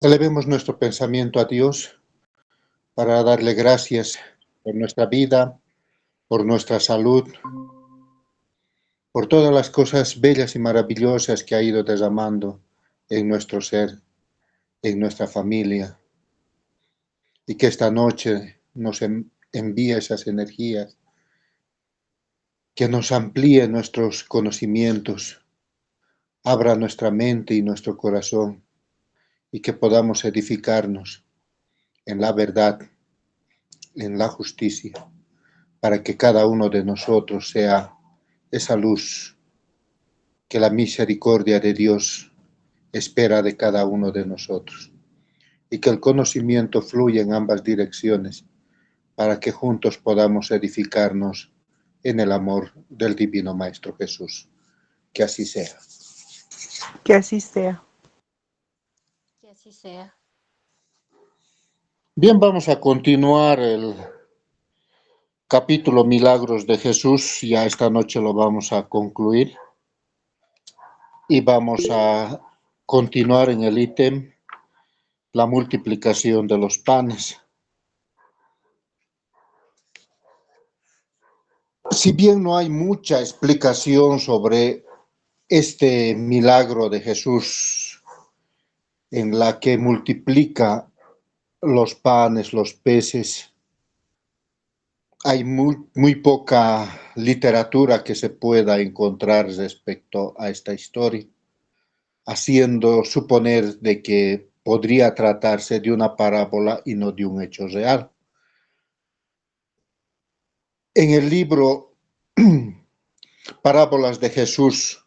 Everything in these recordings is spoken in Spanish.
Elevemos nuestro pensamiento a Dios para darle gracias por nuestra vida, por nuestra salud, por todas las cosas bellas y maravillosas que ha ido derramando en nuestro ser, en nuestra familia, y que esta noche nos envíe esas energías, que nos amplíe nuestros conocimientos, abra nuestra mente y nuestro corazón, y que podamos edificarnos en la verdad, en la justicia, para que cada uno de nosotros sea esa luz que la misericordia de Dios espera de cada uno de nosotros, y que el conocimiento fluya en ambas direcciones para que juntos podamos edificarnos en el amor del Divino Maestro Jesús. Que así sea. Que así sea. Que así sea. Bien, vamos a continuar el capítulo Milagros de Jesús. Ya esta noche lo vamos a concluir y vamos a continuar en el ítem la multiplicación de los panes. Si bien no hay mucha explicación sobre este milagro de Jesús en la que multiplica los panes, los peces, hay muy poca literatura que se pueda encontrar respecto a esta historia, haciendo suponer de que podría tratarse de una parábola y no de un hecho real. En el libro Parábolas de Jesús,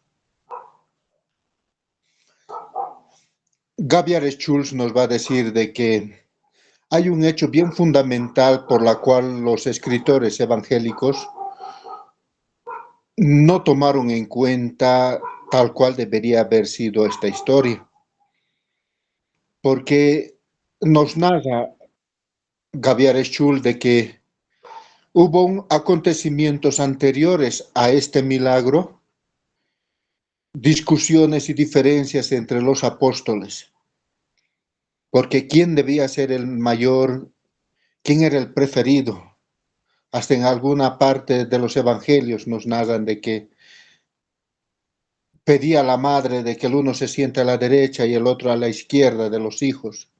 Gabriel Schulz nos va a decir de que hay un hecho bien fundamental por la cual los escritores evangélicos no tomaron en cuenta tal cual debería haber sido esta historia, porque nos narra Gabriel Schulz de que hubo acontecimientos anteriores a este milagro, discusiones y diferencias entre los apóstoles, porque quién debía ser el mayor, quién era el preferido. Hasta en alguna parte de los evangelios nos narran de que pedía a la madre de que el uno se siente a la derecha y el otro a la izquierda de los hijos.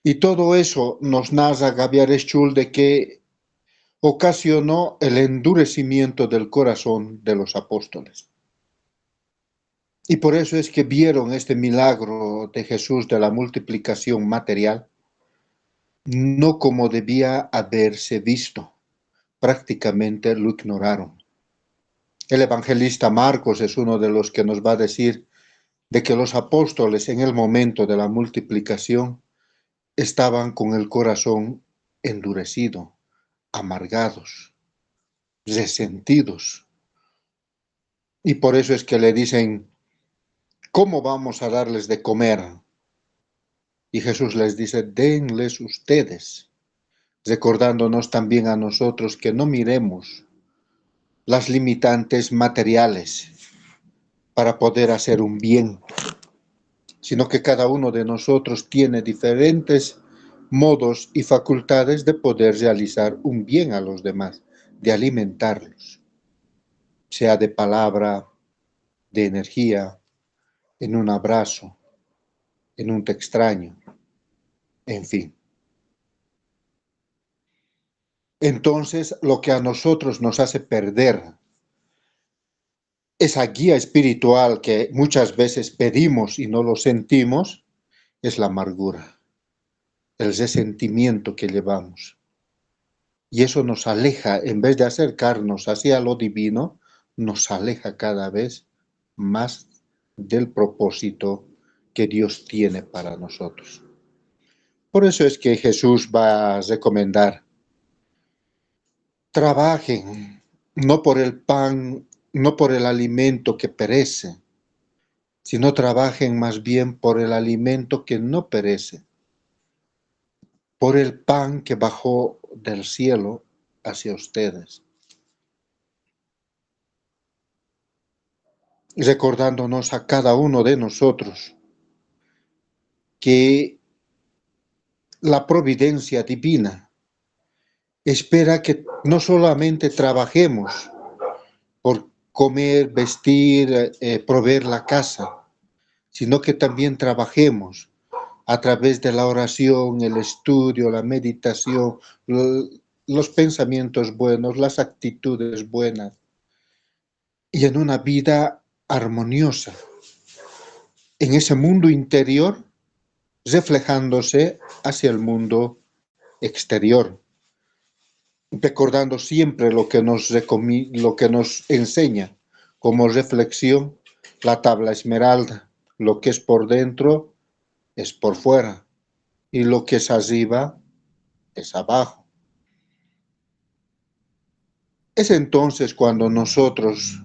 Y todo eso nos narra Gabriel Schulz de que ocasionó el endurecimiento del corazón de los apóstoles. Y por eso es que vieron este milagro de Jesús de la multiplicación material no como debía haberse visto. Prácticamente lo ignoraron. El evangelista Marcos es uno de los que nos va a decir de que los apóstoles en el momento de la multiplicación estaban con el corazón endurecido, amargados, resentidos. Y por eso es que le dicen, ¿cómo vamos a darles de comer? Y Jesús les dice, denles ustedes, recordándonos también a nosotros que no miremos las limitantes materiales para poder hacer un bien, sino que cada uno de nosotros tiene diferentes modos y facultades de poder realizar un bien a los demás, de alimentarlos, sea de palabra, de energía, en un abrazo, en un te extraño, en fin. Entonces, lo que a nosotros nos hace perder esa guía espiritual que muchas veces pedimos y no lo sentimos, es la amargura, el resentimiento que llevamos. Y eso nos aleja, en vez de acercarnos hacia lo divino, nos aleja cada vez más del propósito que Dios tiene para nosotros. Por eso es que Jesús va a recomendar, trabajen, no por el pan, no por el alimento que perece, sino trabajen más bien por el alimento que no perece, por el pan que bajó del cielo hacia ustedes. Recordándonos a cada uno de nosotros que la providencia divina espera que no solamente trabajemos por comer, vestir, proveer la casa, sino que también trabajemos a través de la oración, el estudio, la meditación, los pensamientos buenos, las actitudes buenas, y en una vida armoniosa, en ese mundo interior, reflejándose hacia el mundo exterior, recordando siempre lo que nos enseña como reflexión la tabla esmeralda. Lo que es por dentro es por fuera, y lo que es arriba es abajo. Es entonces cuando nosotros,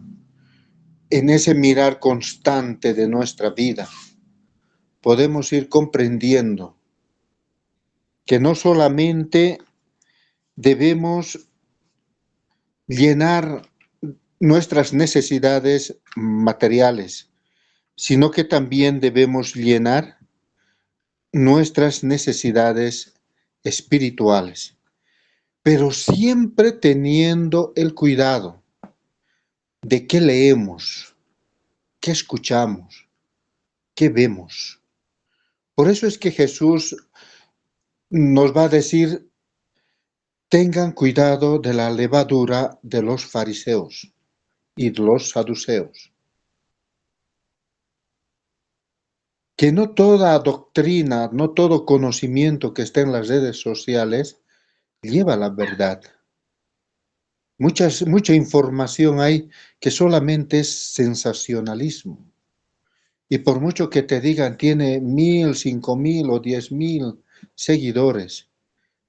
en ese mirar constante de nuestra vida, podemos ir comprendiendo que no solamente debemos llenar nuestras necesidades materiales, sino que también debemos llenar nuestras necesidades espirituales, pero siempre teniendo el cuidado de qué leemos, qué escuchamos, qué vemos. Por eso es que Jesús nos va a decir: tengan cuidado de la levadura de los fariseos y de los saduceos. Que no toda doctrina, no todo conocimiento que esté en las redes sociales lleva a la verdad. Mucha información hay que solamente es sensacionalismo. Y por mucho que te digan tiene 1000, 5000 o 10,000 seguidores,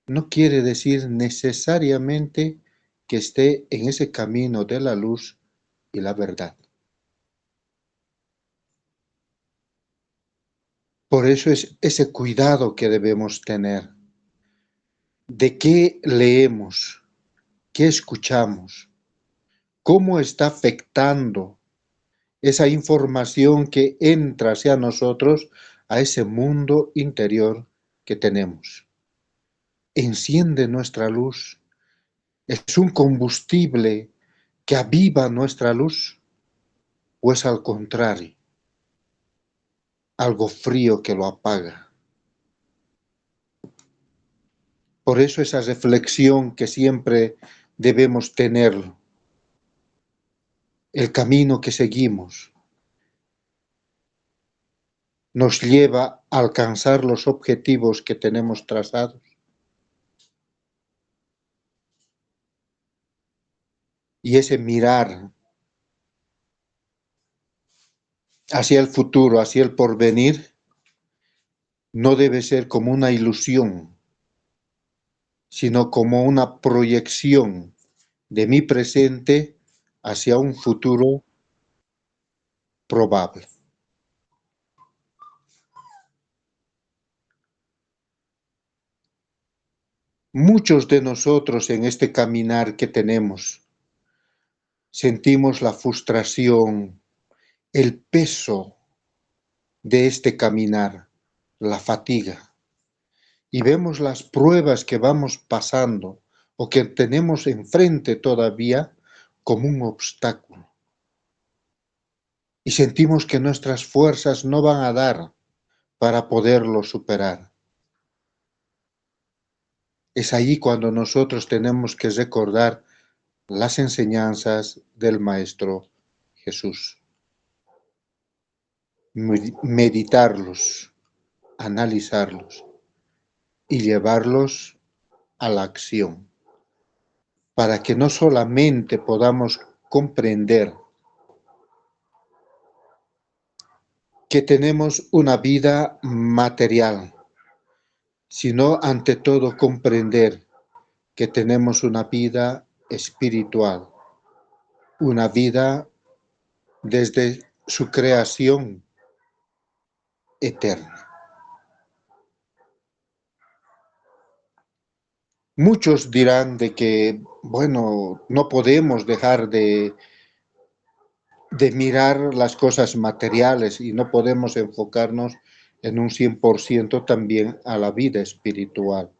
no quiere decir necesariamente que esté en ese camino de la luz y la verdad. Por eso es ese cuidado que debemos tener. ¿De qué leemos? ¿Qué escuchamos? ¿Cómo está afectando esa información que entra hacia nosotros a ese mundo interior que tenemos? ¿Enciende nuestra luz? ¿Es un combustible que aviva nuestra luz? ¿O es al contrario, algo frío que lo apaga? Por eso esa reflexión que siempre debemos tener, el camino que seguimos, nos lleva a alcanzar los objetivos que tenemos trazados. Y ese mirar hacia el futuro, hacia el porvenir, no debe ser como una ilusión, sino como una proyección de mi presente hacia un futuro probable. Muchos de nosotros en este caminar que tenemos sentimos la frustración, el peso de este caminar, la fatiga, y vemos las pruebas que vamos pasando o que tenemos enfrente todavía como un obstáculo. Y sentimos que nuestras fuerzas no van a dar para poderlo superar. Es ahí cuando nosotros tenemos que recordar las enseñanzas del Maestro Jesús. Meditarlos, analizarlos y llevarlos a la acción, para que no solamente podamos comprender que tenemos una vida material, sino ante todo comprender que tenemos una vida espiritual, una vida desde su creación eterna. Muchos dirán de que, bueno, no podemos dejar de mirar las cosas materiales y no podemos enfocarnos en un 100% también a la vida espiritual.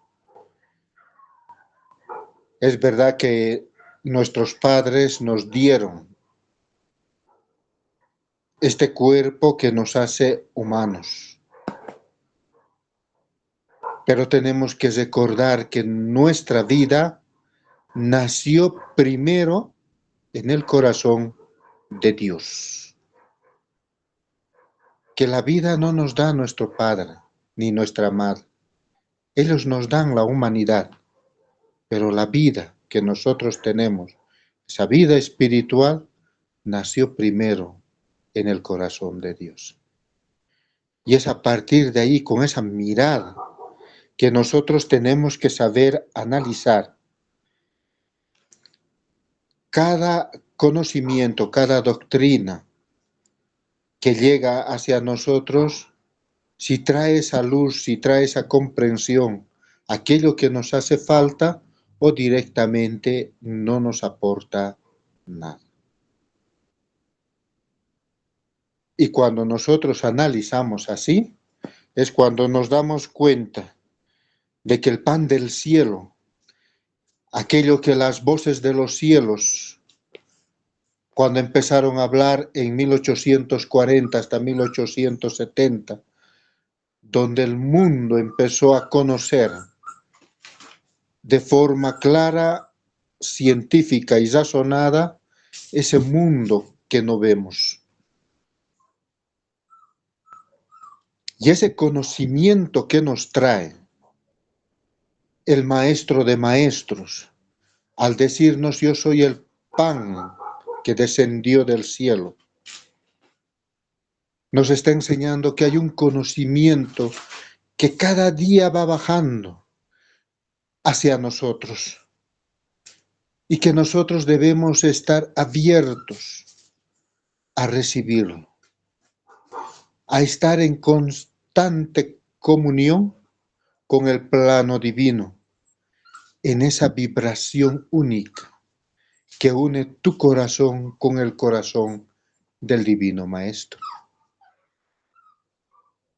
Es verdad que nuestros padres nos dieron este cuerpo que nos hace humanos, pero tenemos que recordar que nuestra vida nació primero en el corazón de Dios. Que la vida no nos da nuestro padre ni nuestra madre. Ellos nos dan la humanidad, pero la vida que nosotros tenemos, esa vida espiritual, nació primero en el corazón de Dios. Y es a partir de ahí, con esa mirada, que nosotros tenemos que saber analizar cada conocimiento, cada doctrina que llega hacia nosotros, si trae esa luz, si trae esa comprensión, aquello que nos hace falta, o directamente no nos aporta nada. Y cuando nosotros analizamos así, es cuando nos damos cuenta de que el pan del cielo, aquello que las voces de los cielos, cuando empezaron a hablar en 1840 hasta 1870, donde el mundo empezó a conocer de forma clara, científica y razonada ese mundo que no vemos. Y ese conocimiento que nos trae el maestro de maestros, al decirnos yo soy el pan que descendió del cielo, nos está enseñando que hay un conocimiento que cada día va bajando hacia nosotros y que nosotros debemos estar abiertos a recibirlo, a estar en constante comunión con el plano divino, en esa vibración única que une tu corazón con el corazón del Divino Maestro.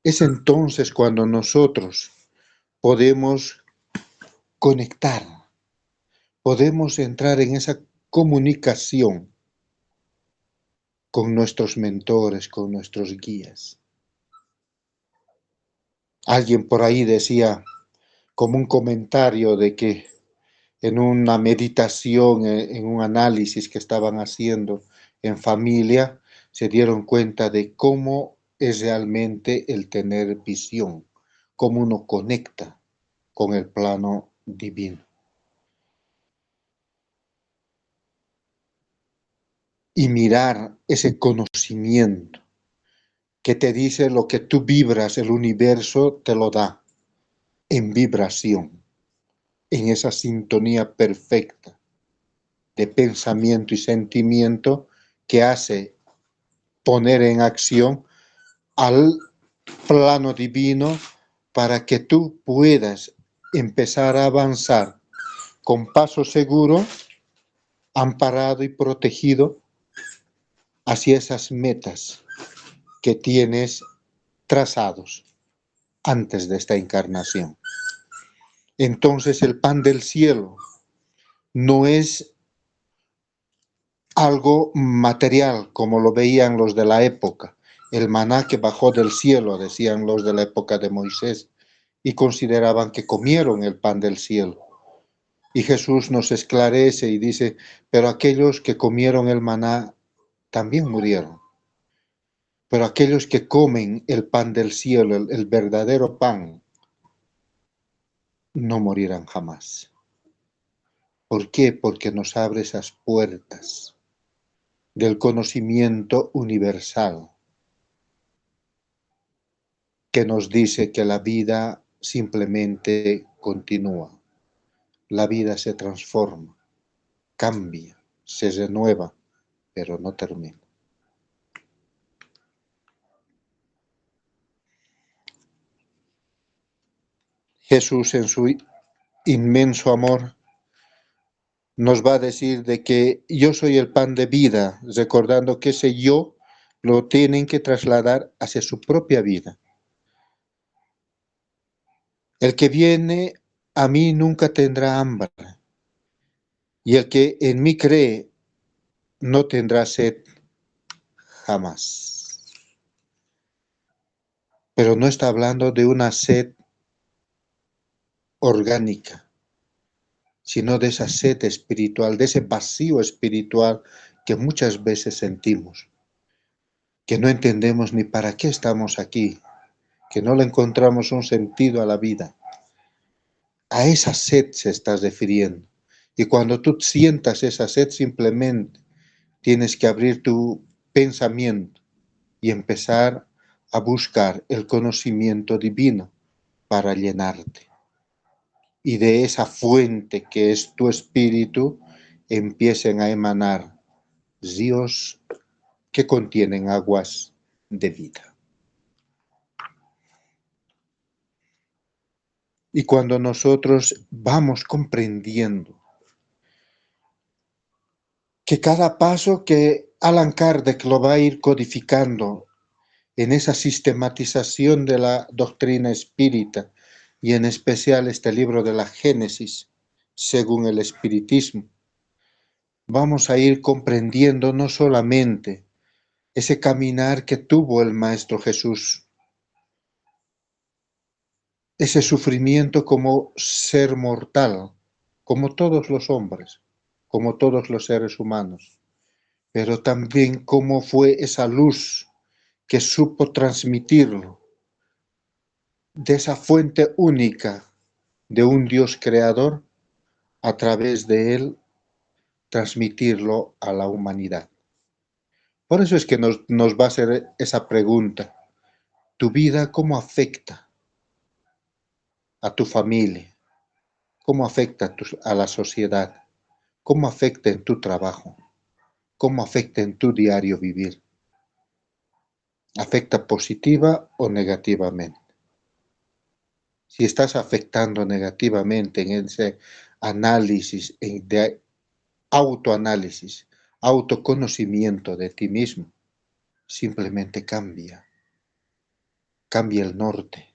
Es entonces cuando nosotros podemos conectar, podemos entrar en esa comunicación con nuestros mentores, con nuestros guías. Alguien por ahí decía, como un comentario de que en una meditación, en un análisis que estaban haciendo en familia, se dieron cuenta de cómo es realmente el tener visión, cómo uno conecta con el plano divino. Y mirar ese conocimiento que te dice lo que tú vibras, el universo te lo da en vibración, en esa sintonía perfecta de pensamiento y sentimiento que hace poner en acción al plano divino para que tú puedas empezar a avanzar con paso seguro, amparado y protegido hacia esas metas que tienes trazados antes de esta encarnación. Entonces el pan del cielo no es algo material como lo veían los de la época, el maná que bajó del cielo, decían los de la época de Moisés, y consideraban que comieron el pan del cielo. Y Jesús nos esclarece y dice, pero aquellos que comieron el maná también murieron. Pero aquellos que comen el pan del cielo, el verdadero pan, no morirán jamás. ¿Por qué? Porque nos abre esas puertas del conocimiento universal que nos dice que la vida simplemente continúa. La vida se transforma, cambia, se renueva, pero no termina. Jesús, en su inmenso amor, nos va a decir de que yo soy el pan de vida, recordando que ese yo lo tienen que trasladar hacia su propia vida, El que viene a mí nunca tendrá hambre, y el que en mí cree no tendrá sed jamás. Pero no está hablando de una sed orgánica, sino de esa sed espiritual, de ese vacío espiritual que muchas veces sentimos, que no entendemos ni para qué estamos aquí, que no le encontramos un sentido a la vida. A esa sed se está refiriendo. Y cuando tú sientas esa sed, simplemente tienes que abrir tu pensamiento y empezar a buscar el conocimiento divino para llenarte. Y de esa fuente que es tu espíritu, empiecen a emanar ríos que contienen aguas de vida. Y cuando nosotros vamos comprendiendo que cada paso que Allan Kardec lo va a ir codificando en esa sistematización de la doctrina espírita, y en especial este libro de la Génesis, según el espiritismo, vamos a ir comprendiendo no solamente ese caminar que tuvo el Maestro Jesús, ese sufrimiento como ser mortal, como todos los hombres, como todos los seres humanos, pero también cómo fue esa luz que supo transmitirlo de esa fuente única de un Dios creador, a través de él transmitirlo a la humanidad. Por eso es que nos va a hacer esa pregunta: ¿tu vida cómo afecta a tu familia? ¿Cómo afecta a la sociedad? ¿Cómo afecta en tu trabajo? ¿Cómo afecta en tu diario vivir? ¿Afecta positiva o negativamente? Si estás afectando negativamente en ese análisis, de autoanálisis, autoconocimiento de ti mismo, simplemente cambia el norte.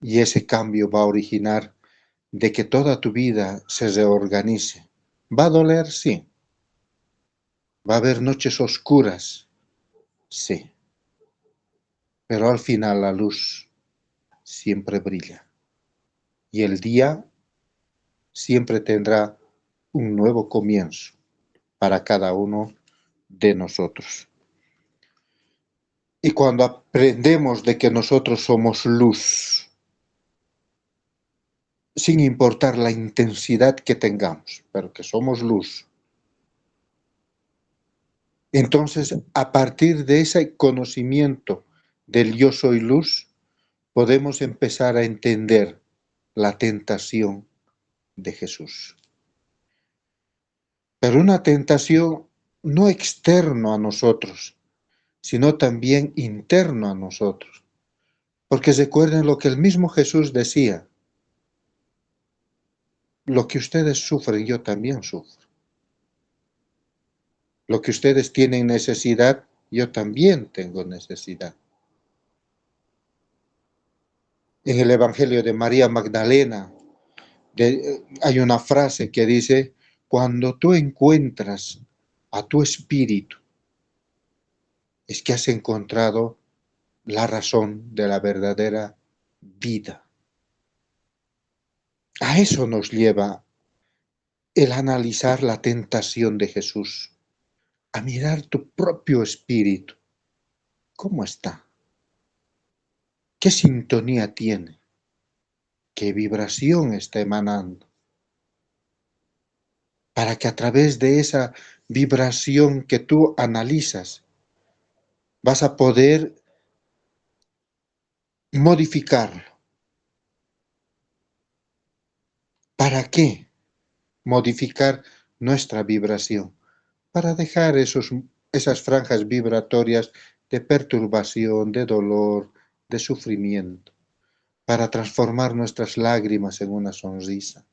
Y ese cambio va a originar de que toda tu vida se reorganice. ¿Va a doler? Sí. ¿Va a haber noches oscuras? Sí. Pero al final la luz siempre brilla. Y el día siempre tendrá un nuevo comienzo para cada uno de nosotros. Y cuando aprendemos de que nosotros somos luz, sin importar la intensidad que tengamos, pero que somos luz, entonces a partir de ese conocimiento del yo soy luz, podemos empezar a entender la tentación de Jesús. Pero una tentación no externo a nosotros, sino también interno a nosotros. Porque recuerden lo que el mismo Jesús decía: lo que ustedes sufren, yo también sufro. Lo que ustedes tienen necesidad, yo también tengo necesidad. En el Evangelio de María Magdalena hay una frase que dice: cuando tú encuentras a tu espíritu, es que has encontrado la razón de la verdadera vida. A eso nos lleva el analizar la tentación de Jesús, a mirar tu propio espíritu. ¿Cómo está? ¿Qué sintonía tiene? ¿Qué vibración está emanando? Para que a través de esa vibración que tú analizas, vas a poder modificarlo. ¿Para qué modificar nuestra vibración? Para dejar esas franjas vibratorias de perturbación, de dolor, de sufrimiento, para transformar nuestras lágrimas en una sonrisa,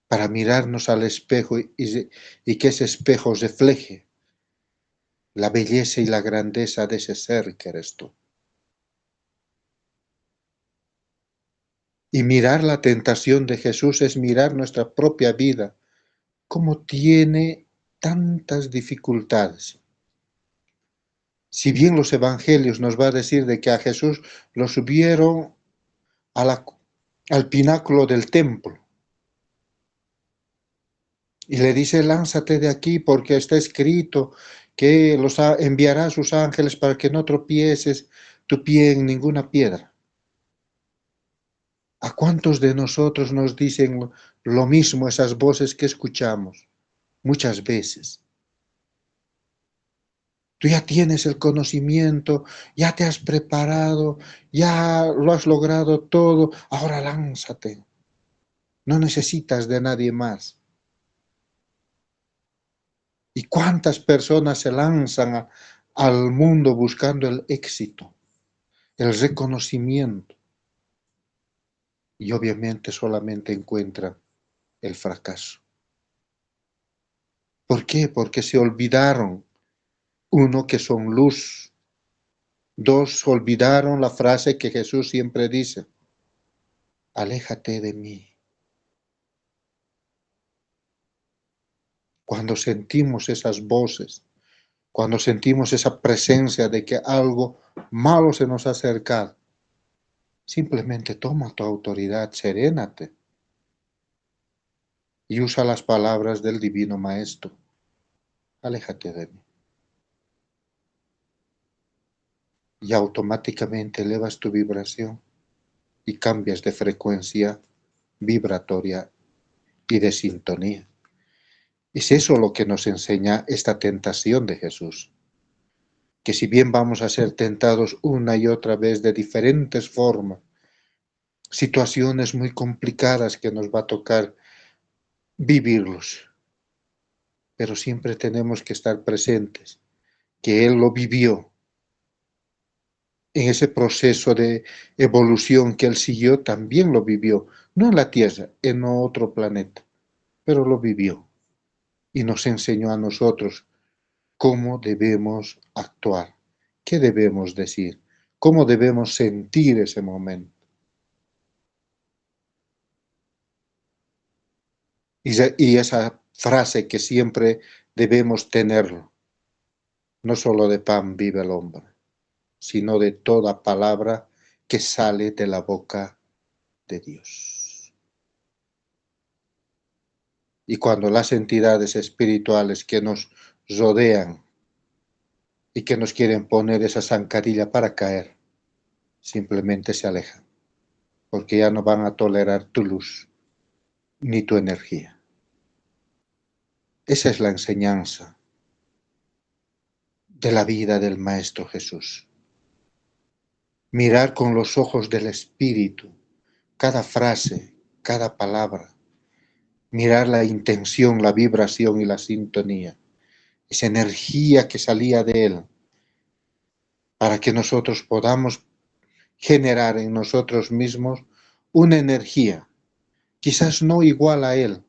para mirarnos al espejo y que ese espejo refleje la belleza y la grandeza de ese ser que eres tú. Y mirar la tentación de Jesús es mirar nuestra propia vida, cómo tiene tantas dificultades. Si bien los evangelios nos va a decir de que a Jesús lo subieron al pináculo del templo y le dice, lánzate de aquí porque está escrito que enviará a sus ángeles para que no tropieces tu pie en ninguna piedra. ¿A cuántos de nosotros nos dicen lo mismo esas voces que escuchamos? Muchas veces. Tú ya tienes el conocimiento, ya te has preparado, ya lo has logrado todo, ahora lánzate. No necesitas de nadie más. ¿Y cuántas personas se lanzan al mundo buscando el éxito, el reconocimiento? Y obviamente solamente encuentran el fracaso. ¿Por qué? Porque se olvidaron, uno, que son luz. Dos, olvidaron la frase que Jesús siempre dice, aléjate de mí. Cuando sentimos esas voces, cuando sentimos esa presencia de que algo malo se nos ha acercado, simplemente toma tu autoridad, serénate y usa las palabras del Divino Maestro. Aléjate de mí. Y automáticamente elevas tu vibración y cambias de frecuencia vibratoria y de sintonía. Es eso lo que nos enseña esta tentación de Jesús. Que si bien vamos a ser tentados una y otra vez de diferentes formas, situaciones muy complicadas que nos va a tocar vivirlos, pero siempre tenemos que estar presentes, que Él lo vivió en ese proceso de evolución que Él siguió, también lo vivió, no en la Tierra, en otro planeta, pero lo vivió y nos enseñó a nosotros cómo debemos actuar, qué debemos decir, cómo debemos sentir ese momento. Y esa frase que siempre debemos tenerlo, no solo de pan vive el hombre, sino de toda palabra que sale de la boca de Dios. Y cuando las entidades espirituales que nos rodean y que nos quieren poner esa zancadilla para caer, simplemente se alejan, porque ya no van a tolerar tu luz ni tu energía. Esa es la enseñanza de la vida del Maestro Jesús. Mirar con los ojos del Espíritu cada frase, cada palabra. Mirar la intención, la vibración y la sintonía. Esa energía que salía de Él para que nosotros podamos generar en nosotros mismos una energía, quizás no igual a Él,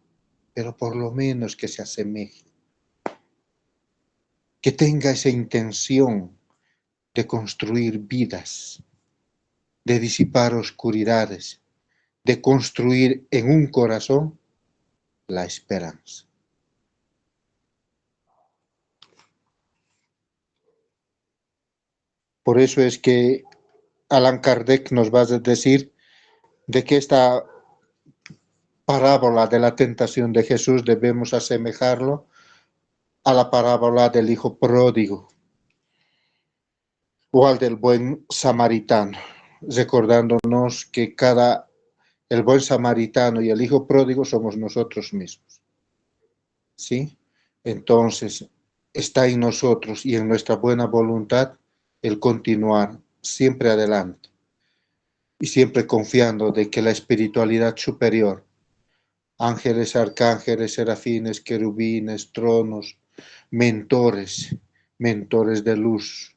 pero por lo menos que se asemeje. Que tenga esa intención de construir vidas, de disipar oscuridades, de construir en un corazón la esperanza. Por eso es que Allan Kardec nos va a decir de que esta parábola de la tentación de Jesús debemos asemejarlo a la parábola del hijo pródigo o al del buen samaritano, recordándonos que el buen samaritano y el hijo pródigo somos nosotros mismos. ¿Sí? Entonces, está en nosotros y en nuestra buena voluntad el continuar siempre adelante y siempre confiando de que la espiritualidad superior, ángeles, arcángeles, serafines, querubines, tronos, mentores de luz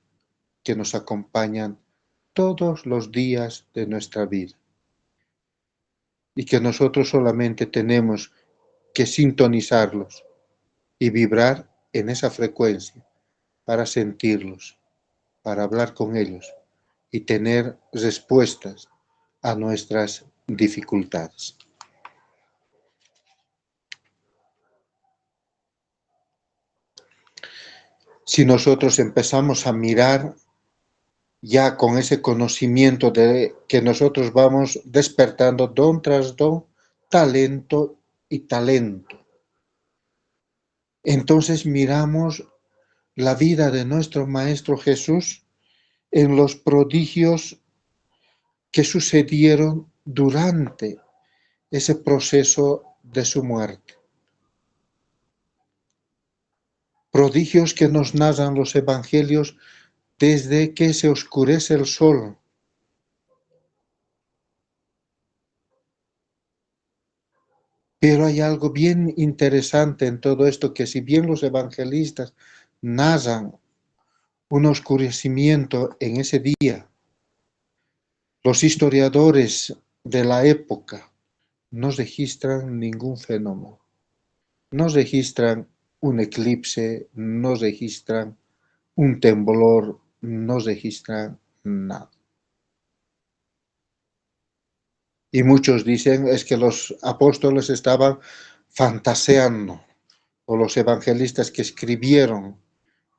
que nos acompañan todos los días de nuestra vida y que nosotros solamente tenemos que sintonizarlos y vibrar en esa frecuencia para sentirlos, para hablar con ellos y tener respuestas a nuestras dificultades. Si nosotros empezamos a mirar ya con ese conocimiento de que nosotros vamos despertando don tras don, talento y talento, entonces miramos la vida de nuestro Maestro Jesús en los prodigios que sucedieron durante ese proceso de su muerte. Prodigios que nos narran los evangelios desde que se oscurece el sol. Pero hay algo bien interesante en todo esto, que si bien los evangelistas narran un oscurecimiento en ese día, los historiadores de la época no registran ningún fenómeno. No registran un eclipse, no registran un temblor, no registran nada. Y muchos dicen es que los apóstoles estaban fantaseando, o los evangelistas que escribieron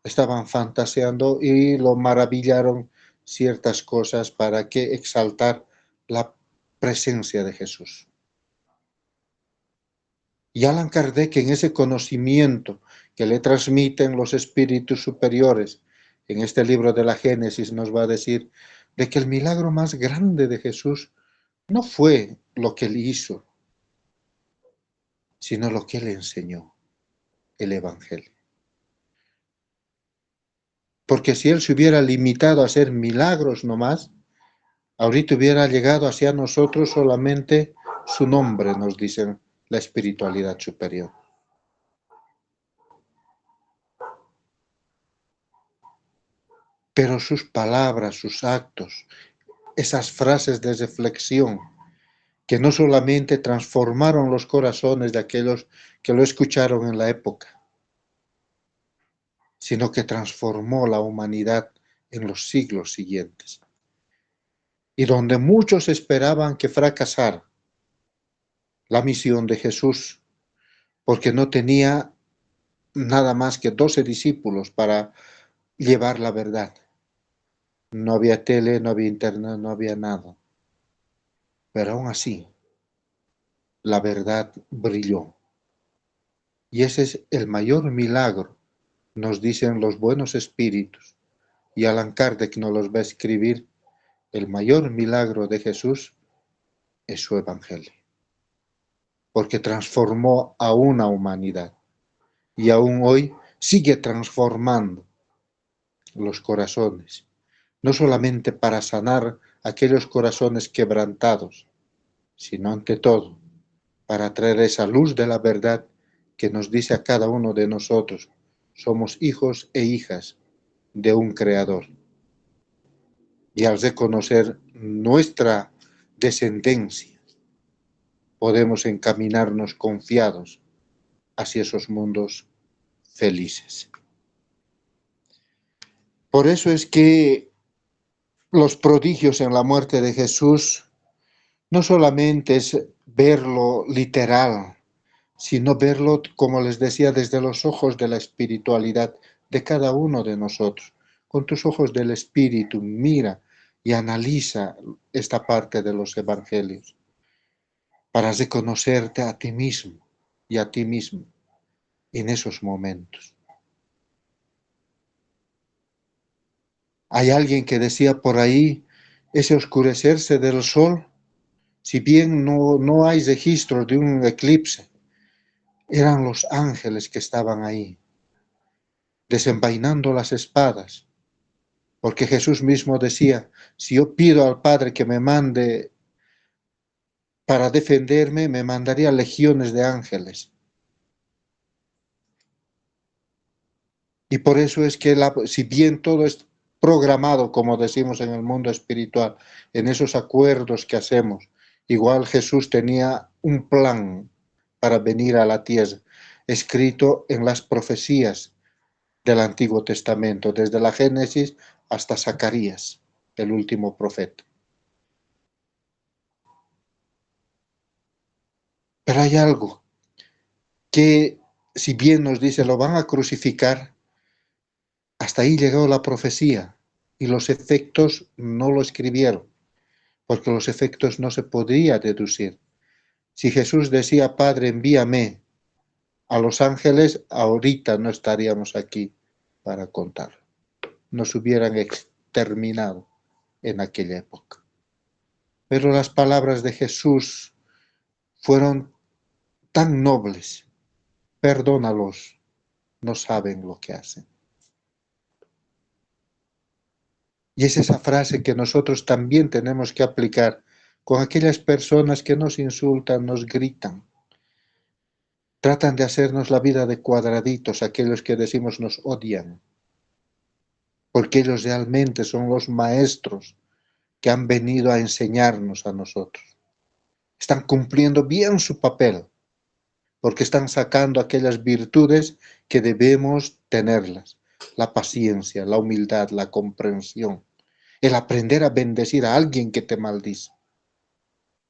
estaban fantaseando y lo maravillaron ciertas cosas para que exaltar la presencia de Jesús. Y Allan Kardec, en ese conocimiento que le transmiten los espíritus superiores, en este libro de la Génesis nos va a decir de que el milagro más grande de Jesús no fue lo que él hizo, sino lo que él enseñó, el Evangelio. Porque si él se hubiera limitado a hacer milagros nomás, ahorita hubiera llegado hacia nosotros solamente su nombre, nos dicen la espiritualidad superior. Pero sus palabras, sus actos, esas frases de reflexión, que no solamente transformaron los corazones de aquellos que lo escucharon en la época, sino que transformó la humanidad en los siglos siguientes. Y donde muchos esperaban que fracasara la misión de Jesús, porque no tenía nada más que 12 discípulos para llevar la verdad. No había tele, no había internet, no había nada. Pero aún así, la verdad brilló. Y ese es el mayor milagro, nos dicen los buenos espíritus. Y Allan Kardec nos los va a escribir: el mayor milagro de Jesús es su evangelio. Porque transformó a una humanidad. Y aún hoy sigue transformando los corazones. No solamente para sanar aquellos corazones quebrantados, sino ante todo para traer esa luz de la verdad que nos dice a cada uno de nosotros: somos hijos e hijas de un Creador. Y al reconocer nuestra descendencia, podemos encaminarnos confiados hacia esos mundos felices. Por eso es que los prodigios en la muerte de Jesús no solamente es verlo literal, sino verlo, como les decía, desde los ojos de la espiritualidad de cada uno de nosotros. Con tus ojos del espíritu, mira y analiza esta parte de los evangelios para reconocerte a ti mismo y a ti mismo en esos momentos. Hay alguien que decía por ahí, ese oscurecerse del sol, si bien no hay registro de un eclipse, eran los ángeles que estaban ahí, desenvainando las espadas, porque Jesús mismo decía: si yo pido al Padre que me mande para defenderme, me mandaría legiones de ángeles. Y por eso es que si bien todo es programado, como decimos en el mundo espiritual, en esos acuerdos que hacemos, igual Jesús tenía un plan para venir a la tierra, escrito en las profecías del Antiguo Testamento, desde la Génesis hasta Zacarías, el último profeta. Pero hay algo que, si bien nos dice, lo van a crucificar, hasta ahí llegó la profecía y los efectos no lo escribieron, porque los efectos no se podía deducir. Si Jesús decía, Padre, envíame a los ángeles, ahorita no estaríamos aquí para contarlo. Nos hubieran exterminado en aquella época. Pero las palabras de Jesús fueron tan nobles. Perdónalos, no saben lo que hacen. Y es esa frase que nosotros también tenemos que aplicar con aquellas personas que nos insultan, nos gritan. Tratan de hacernos la vida de cuadraditos, aquellos que decimos nos odian, porque ellos realmente son los maestros que han venido a enseñarnos a nosotros. Están cumpliendo bien su papel, porque están sacando aquellas virtudes que debemos tenerlas. La paciencia, la humildad, la comprensión, el aprender a bendecir a alguien que te maldice.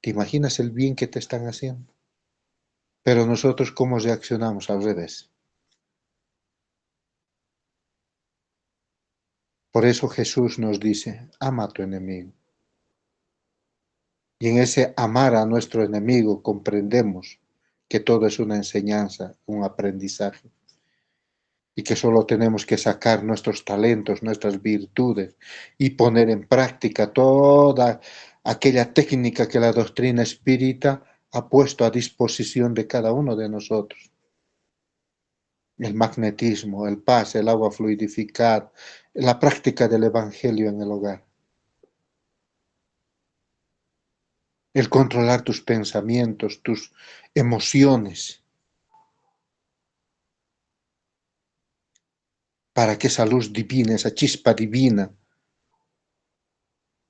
¿Te imaginas el bien que te están haciendo? Pero nosotros, ¿cómo reaccionamos? Al revés. Por eso Jesús nos dice, ama a tu enemigo. Y en ese amar a nuestro enemigo comprendemos que todo es una enseñanza, un aprendizaje. Y que solo tenemos que sacar nuestros talentos, nuestras virtudes y poner en práctica toda aquella técnica que la doctrina espírita ha puesto a disposición de cada uno de nosotros. El magnetismo, el paz, el agua fluidificada, la práctica del evangelio en el hogar. El controlar tus pensamientos, tus emociones, para que esa luz divina, esa chispa divina,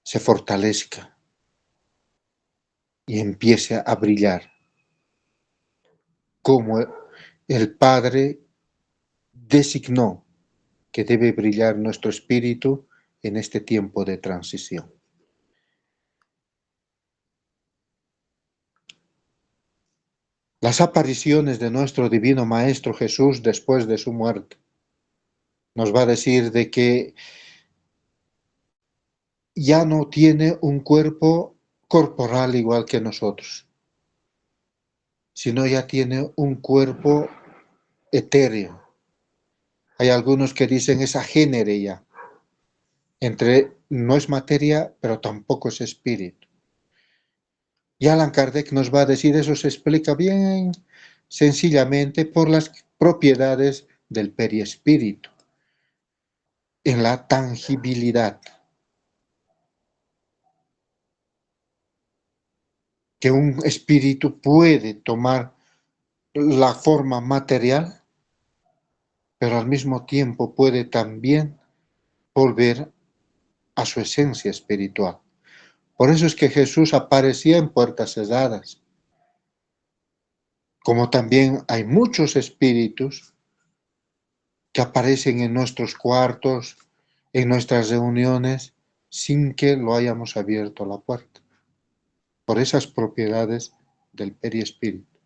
se fortalezca y empiece a brillar, como el Padre designó que debe brillar nuestro espíritu en este tiempo de transición. Las apariciones de nuestro Divino Maestro Jesús después de su muerte nos va a decir de que ya no tiene un cuerpo corporal igual que nosotros, sino ya tiene un cuerpo etéreo. Hay algunos que dicen es agénere ya, entre no es materia, pero tampoco es espíritu. Y Allan Kardec nos va a decir, eso se explica bien sencillamente por las propiedades del periespíritu, en la tangibilidad. Que un espíritu puede tomar la forma material, pero al mismo tiempo puede también volver a su esencia espiritual. Por eso es que Jesús aparecía en puertas cerradas. Como también hay muchos espíritus que aparecen en nuestros cuartos, en nuestras reuniones, sin que lo hayamos abierto la puerta, por esas propiedades del periespíritu.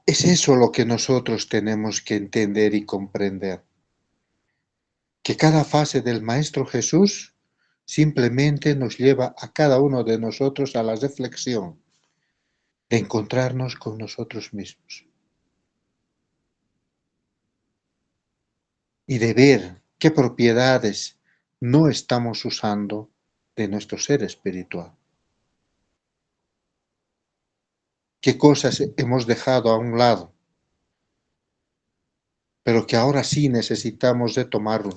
Es eso lo que nosotros tenemos que entender y comprender, que cada fase del Maestro Jesús simplemente nos lleva a cada uno de nosotros a la reflexión de encontrarnos con nosotros mismos y de ver qué propiedades no estamos usando de nuestro ser espiritual. Qué cosas hemos dejado a un lado, pero que ahora sí necesitamos retomarlo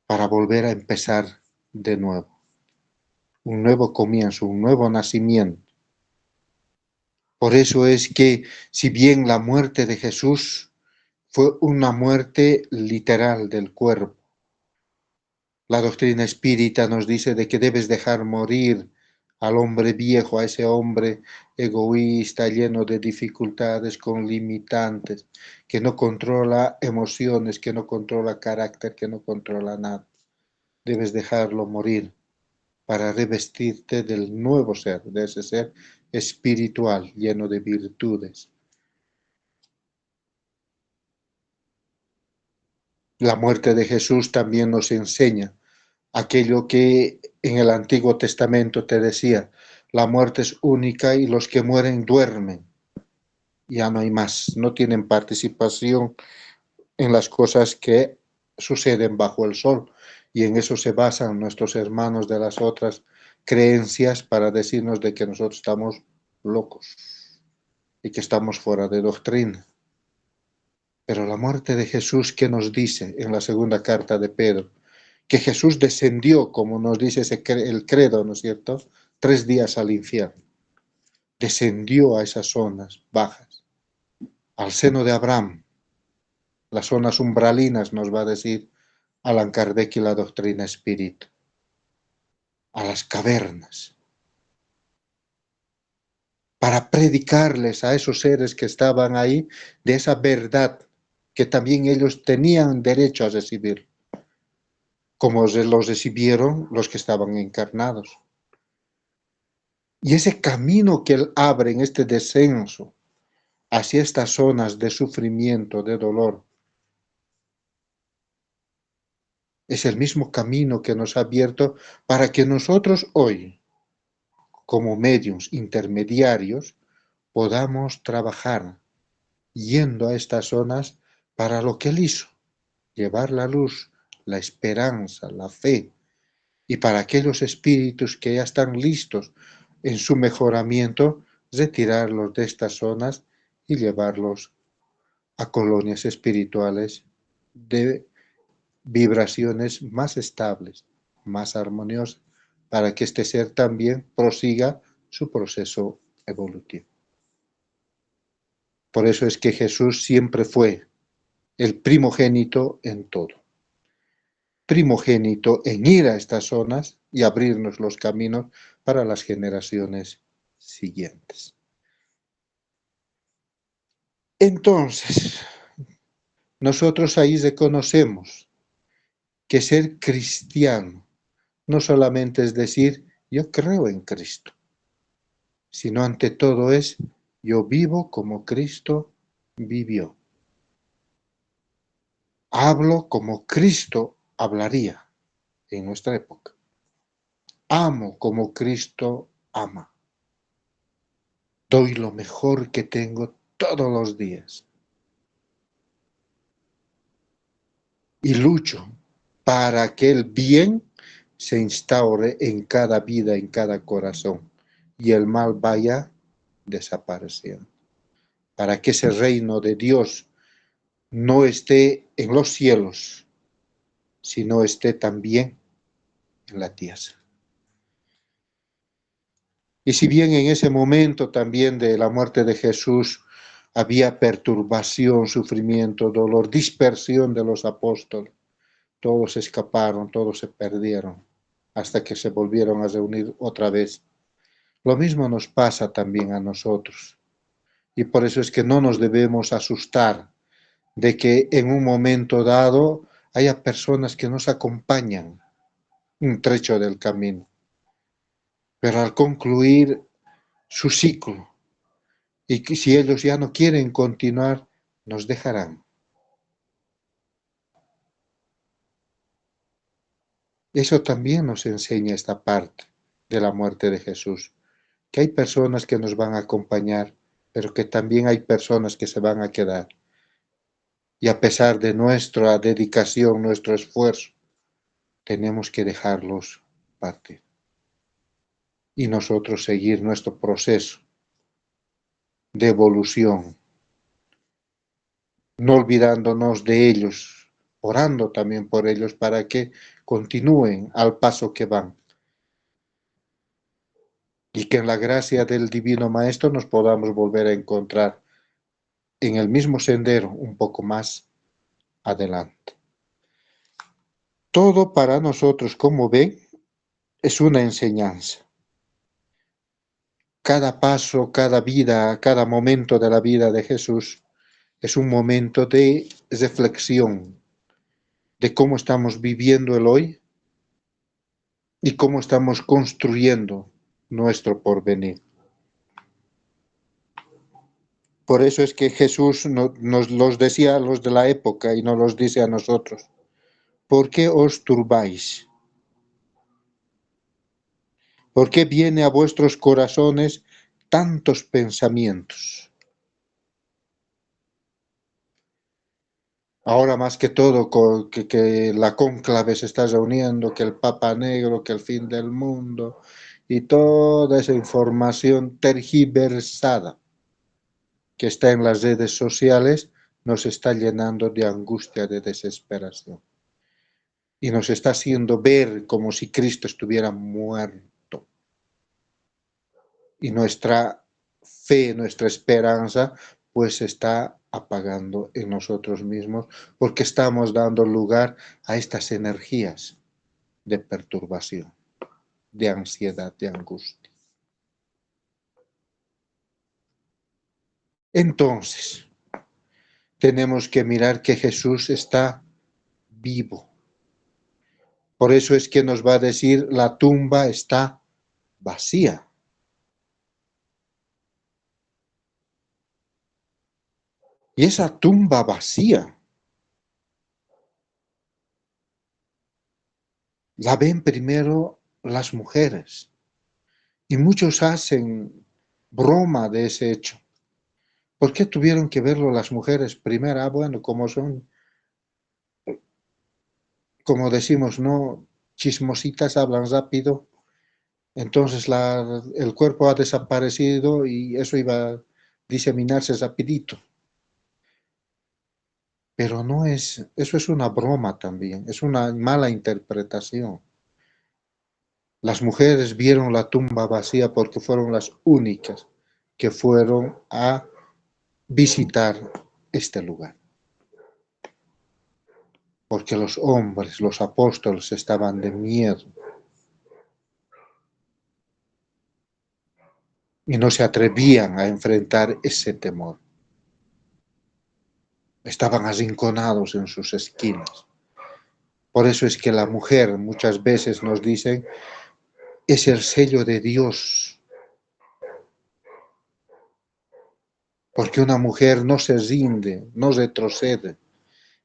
para volver a empezar de nuevo. Un nuevo comienzo, un nuevo nacimiento. Por eso es que, si bien la muerte de Jesús fue una muerte literal del cuerpo, la doctrina espírita nos dice de que debes dejar morir al hombre viejo, a ese hombre egoísta, lleno de dificultades, con limitantes, que no controla emociones, que no controla carácter, que no controla nada. Debes dejarlo morir para revestirte del nuevo ser, de ese ser espiritual, lleno de virtudes. La muerte de Jesús también nos enseña aquello que en el Antiguo Testamento te decía, la muerte es única y los que mueren duermen. Ya no hay más, no tienen participación en las cosas que suceden bajo el sol. Y en eso se basan nuestros hermanos de las otras creencias para decirnos de que nosotros estamos locos y que estamos fuera de doctrina. Pero la muerte de Jesús, ¿qué nos dice en la segunda carta de Pedro? Que Jesús descendió, como nos dice el credo, ¿no es cierto?, 3 días al infierno. Descendió a esas zonas bajas, al seno de Abraham, las zonas umbralinas, nos va a decir Allan Kardec y la doctrina espírita, a las cavernas, para predicarles a esos seres que estaban ahí de esa verdad que también ellos tenían derecho a recibir, como los recibieron los que estaban encarnados. Y ese camino que él abre en este descenso hacia estas zonas de sufrimiento, de dolor, es el mismo camino que nos ha abierto para que nosotros hoy, como medios intermediarios, podamos trabajar yendo a estas zonas para lo que él hizo, llevar la luz, la esperanza, la fe, y para aquellos espíritus que ya están listos en su mejoramiento, retirarlos de estas zonas y llevarlos a colonias espirituales de vibraciones más estables, más armoniosas, para que este ser también prosiga su proceso evolutivo. Por eso es que Jesús siempre fue el primogénito en todo. Primogénito en ir a estas zonas y abrirnos los caminos para las generaciones siguientes. Entonces, nosotros ahí reconocemos que ser cristiano no solamente es decir, yo creo en Cristo, sino ante todo es, yo vivo como Cristo vivió. Hablo como Cristo hablaría en nuestra época. Amo como Cristo ama. Doy lo mejor que tengo todos los días. Y lucho para que el bien se instaure en cada vida, en cada corazón, y el mal vaya desapareciendo. Para que ese reino de Dios no esté en los cielos, sino esté también en la tierra. Y si bien en ese momento también de la muerte de Jesús había perturbación, sufrimiento, dolor, dispersión de los apóstoles, todos escaparon, todos se perdieron, hasta que se volvieron a reunir otra vez. Lo mismo nos pasa también a nosotros. Y por eso es que no nos debemos asustar de que en un momento dado haya personas que nos acompañan un trecho del camino. Pero al concluir su ciclo, y que si ellos ya no quieren continuar, nos dejarán. Eso también nos enseña esta parte de la muerte de Jesús, que hay personas que nos van a acompañar, pero que también hay personas que se van a quedar. Y a pesar de nuestra dedicación, nuestro esfuerzo, tenemos que dejarlos partir. Y nosotros seguir nuestro proceso de evolución, no olvidándonos de ellos, orando también por ellos para que continúen al paso que van. Y que en la gracia del Divino Maestro nos podamos volver a encontrar en el mismo sendero un poco más adelante. Todo para nosotros, como ven, es una enseñanza. Cada paso, cada vida, cada momento de la vida de Jesús es un momento de reflexión de cómo estamos viviendo el hoy y cómo estamos construyendo nuestro porvenir. Por eso es que Jesús nos los decía a los de la época y nos los dice a nosotros. ¿Por qué os turbáis? ¿Por qué viene a vuestros corazones tantos pensamientos? Ahora más que todo, que la cónclave se está reuniendo, que el Papa Negro, que el fin del mundo y toda esa información tergiversada que está en las redes sociales nos está llenando de angustia, de desesperación. Y nos está haciendo ver como si Cristo estuviera muerto. Y nuestra fe, nuestra esperanza, pues se está apagando en nosotros mismos porque estamos dando lugar a estas energías de perturbación, de ansiedad, de angustia. Entonces, tenemos que mirar que Jesús está vivo. Por eso es que nos va a decir, la tumba está vacía. Y esa tumba vacía la ven primero las mujeres. Y muchos hacen broma de ese hecho. ¿Por qué tuvieron que verlo las mujeres primero? Ah, bueno, como son, como decimos, no, chismositas, hablan rápido. Entonces el cuerpo ha desaparecido y eso iba a diseminarse rapidito. Pero no es, eso es una broma también, es una mala interpretación. Las mujeres vieron la tumba vacía porque fueron las únicas que fueron a visitar este lugar. Porque los hombres, los apóstoles estaban de miedo y no se atrevían a enfrentar ese temor. Estaban arrinconados en sus esquinas. Por eso es que la mujer muchas veces nos dicen es el sello de Dios. Porque una mujer no se rinde, no retrocede.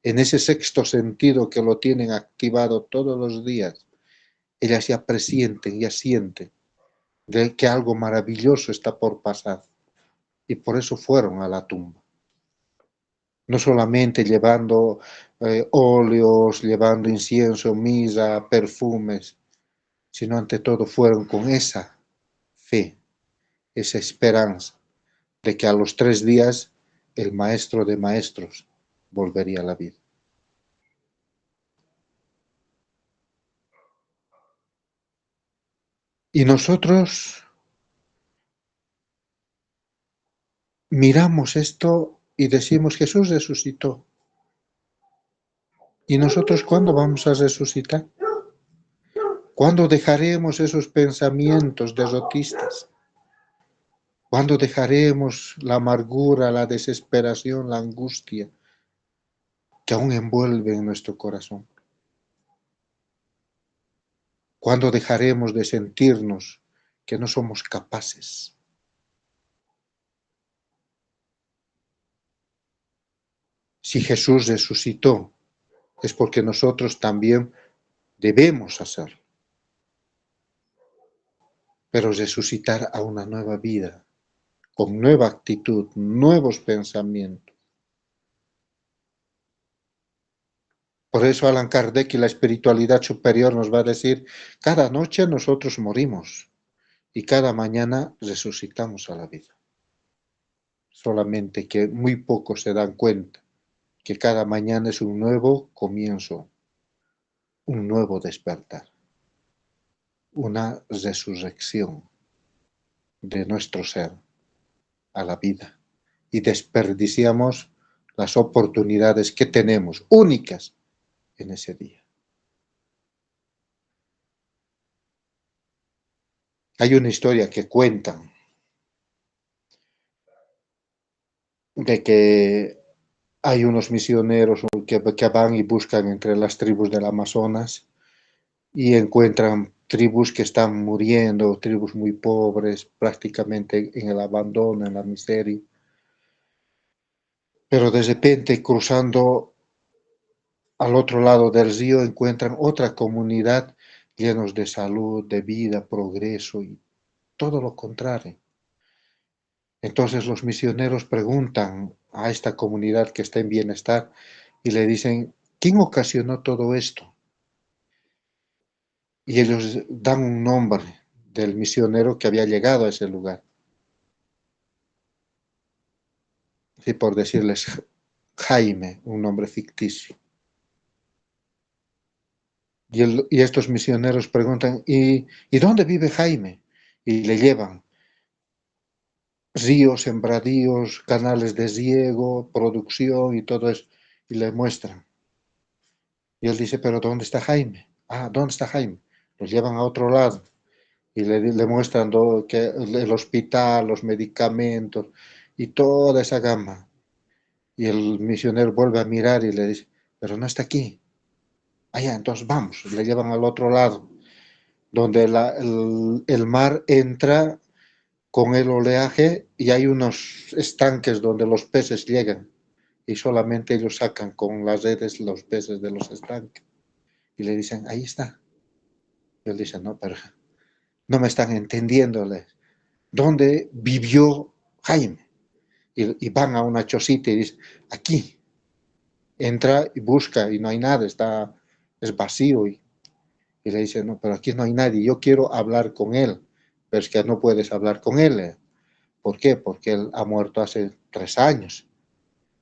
En ese sexto sentido que lo tienen activado todos los días, ellas ya presienten, ya sienten de que algo maravilloso está por pasar. Y por eso fueron a la tumba. No solamente llevando óleos, llevando incienso, mirra, perfumes, sino ante todo fueron con esa fe, esa esperanza de que a los 3 días el maestro de maestros volvería a la vida. Y nosotros miramos esto y decimos, Jesús resucitó. ¿Y nosotros cuándo vamos a resucitar? ¿Cuándo dejaremos esos pensamientos derrotistas? ¿Cuándo dejaremos la amargura, la desesperación, la angustia que aún envuelve en nuestro corazón? ¿Cuándo dejaremos de sentirnos que no somos capaces? Si Jesús resucitó, es porque nosotros también debemos hacerlo. Pero resucitar a una nueva vida, con nueva actitud, nuevos pensamientos. Por eso Allan Kardec y la espiritualidad superior nos va a decir, cada noche nosotros morimos y cada mañana resucitamos a la vida. Solamente que muy pocos se dan cuenta que cada mañana es un nuevo comienzo, un nuevo despertar, una resurrección de nuestro ser a la vida. Y desperdiciamos las oportunidades que tenemos, únicas, en ese día. Hay una historia que cuentan de que hay unos misioneros que van y buscan entre las tribus del Amazonas y encuentran tribus que están muriendo, tribus muy pobres, prácticamente en el abandono, en la miseria. Pero de repente, cruzando al otro lado del río, encuentran otra comunidad llenos de salud, de vida, progreso y todo lo contrario. Entonces los misioneros preguntan a esta comunidad que está en bienestar y le dicen, ¿quién ocasionó todo esto? Y ellos dan un nombre del misionero que había llegado a ese lugar. Y por decirles Jaime, un nombre ficticio. Y estos misioneros preguntan, ¿y dónde vive Jaime? Y le llevan ríos, sembradíos, canales de riego, producción y todo eso. Y le muestran. Y él dice, ¿pero dónde está Jaime? Ah, ¿dónde está Jaime? Los llevan a otro lado y le muestran que el hospital, los medicamentos y toda esa gama. Y el misionero vuelve a mirar y le dice, pero no está aquí. Allá, entonces vamos. Le llevan al otro lado, donde el mar entra con el oleaje y hay unos estanques donde los peces llegan y solamente ellos sacan con las redes los peces de los estanques. Y le dicen, ahí está. Y él dice, no, pero no me están entendiéndole. ¿Dónde vivió Jaime? Y van a una chocita y dicen, aquí. Entra y busca y no hay nada, es vacío. Y le dice, no, pero aquí no hay nadie, yo quiero hablar con él. Pero es que no puedes hablar con él. ¿Por qué? Porque él ha muerto hace 3 años.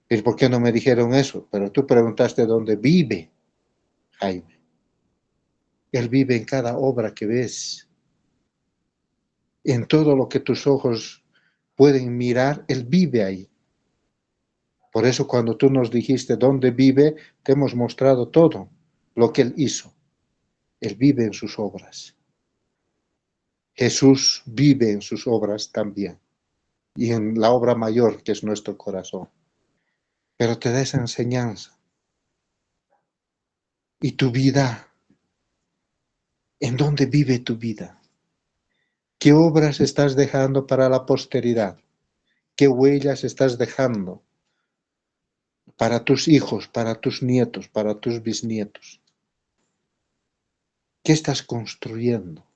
¿Y por qué no me dijeron eso? Pero tú preguntaste dónde vive Jaime. Él vive en cada obra que ves. En todo lo que tus ojos pueden mirar, Él vive ahí. Por eso cuando tú nos dijiste dónde vive, te hemos mostrado todo lo que Él hizo. Él vive en sus obras. Jesús vive en sus obras también. Y en la obra mayor que es nuestro corazón. Pero te da esa enseñanza. ¿Y tu vida? ¿En dónde vive tu vida? ¿Qué obras estás dejando para la posteridad? ¿Qué huellas estás dejando para tus hijos, para tus nietos, para tus bisnietos? ¿Qué estás construyendo?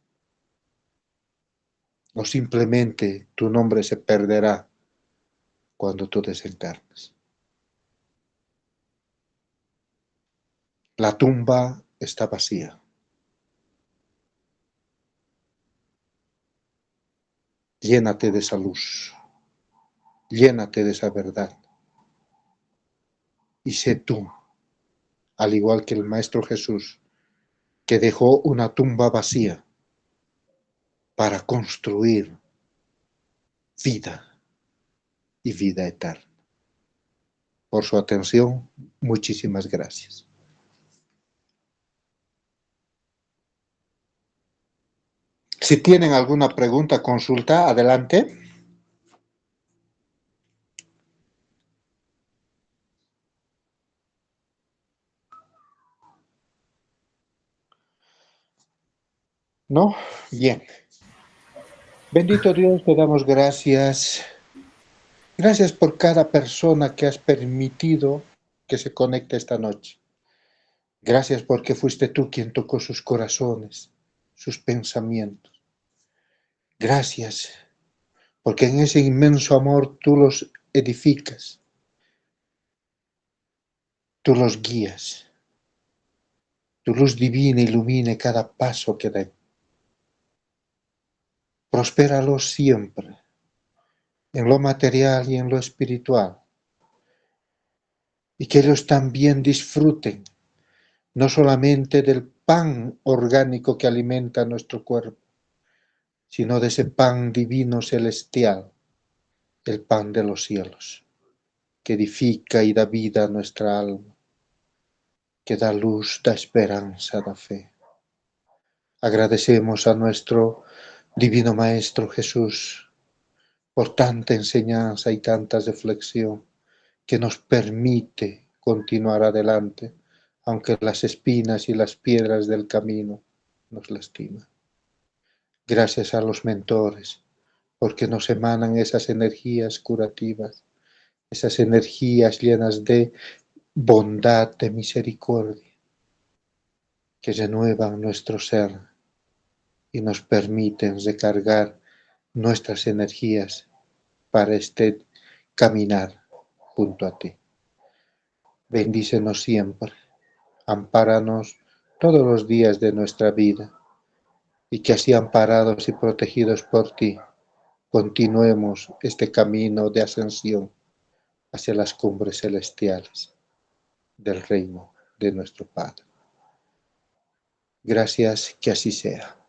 ¿O simplemente tu nombre se perderá cuando tú desencarnes? La tumba está vacía. Llénate de esa luz. Llénate de esa verdad. Y sé tú, al igual que el Maestro Jesús, que dejó una tumba vacía para construir vida y vida eterna. Por su atención, muchísimas gracias. Si tienen alguna pregunta, consulta, adelante. ¿No? Bien. Bendito Dios, te damos gracias. Gracias por cada persona que has permitido que se conecte esta noche. Gracias porque fuiste tú quien tocó sus corazones, sus pensamientos. Gracias porque en ese inmenso amor tú los edificas, tú los guías. Tu luz divina ilumine cada paso que den. Prospéralos siempre, en lo material y en lo espiritual. Y que ellos también disfruten no solamente del pan orgánico que alimenta nuestro cuerpo, sino de ese pan divino celestial, el pan de los cielos, que edifica y da vida a nuestra alma, que da luz, da esperanza, da fe. Agradecemos a nuestro Divino Maestro Jesús por tanta enseñanza y tanta reflexión que nos permite continuar adelante, aunque las espinas y las piedras del camino nos lastiman. Gracias a los mentores, porque nos emanan esas energías curativas, esas energías llenas de bondad, de misericordia, que renuevan nuestro ser y nos permiten recargar nuestras energías para este caminar junto a ti. Bendícenos siempre, ampáranos todos los días de nuestra vida, y que así amparados y protegidos por ti, continuemos este camino de ascensión hacia las cumbres celestiales del reino de nuestro Padre. Gracias, que así sea.